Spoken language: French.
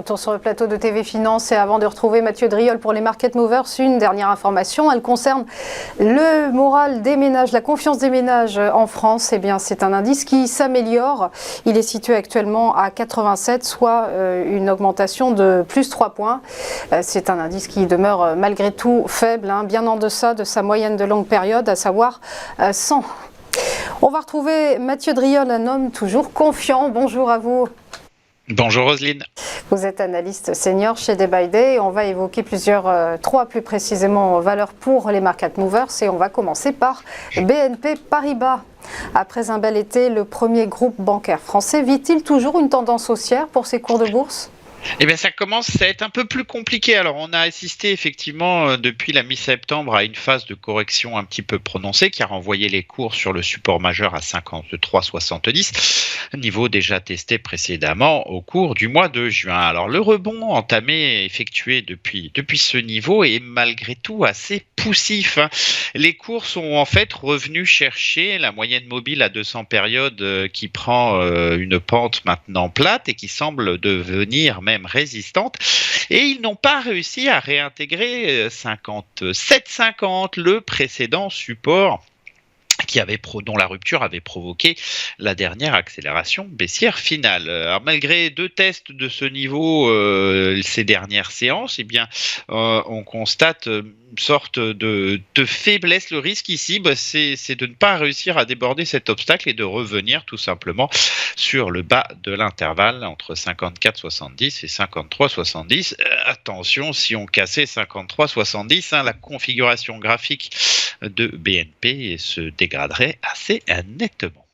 retour sur le plateau de TV Finance et avant de retrouver Mathieu Driol pour les Market Movers, une dernière information, elle concerne le moral des ménages, la confiance des ménages en France. Eh bien, c'est un indice qui s'améliore. Il est situé actuellement à 87, soit une augmentation de plus 3 points. C'est un indice qui demeure malgré tout faible, bien en deçà de sa moyenne de longue période, à savoir 100. On va retrouver Mathieu Driol, un homme toujours confiant. Bonjour à vous. Bonjour Roselyne. Vous êtes analyste senior chez Day by Day. On va évoquer trois plus précisément valeurs pour les market movers et on va commencer par BNP Paribas. Après un bel été, le premier groupe bancaire français vit-il toujours une tendance haussière pour ses cours de bourse ? Eh bien, ça commence à être un peu plus compliqué. Alors, on a assisté effectivement depuis la mi-septembre à une phase de correction un petit peu prononcée qui a renvoyé les cours sur le support majeur à 53,70, niveau déjà testé précédemment au cours du mois de juin. Alors, le rebond entamé, effectué depuis ce niveau est malgré tout assez poussif. Les cours sont en fait revenus chercher la moyenne mobile à 200 périodes qui prend une pente maintenant plate et qui semble devenir même résistante, et ils n'ont pas réussi à réintégrer 57,50, le précédent support dont la rupture avait provoqué la dernière accélération baissière finale. Alors, malgré deux tests de ce niveau ces dernières séances, eh bien, on constate une sorte de faiblesse. Le risque ici, c'est de ne pas réussir à déborder cet obstacle et de revenir tout simplement sur le bas de l'intervalle entre 54,70 et 53,70. Attention, si on cassait 53,70, la configuration graphique de BNP se dégraderait assez nettement.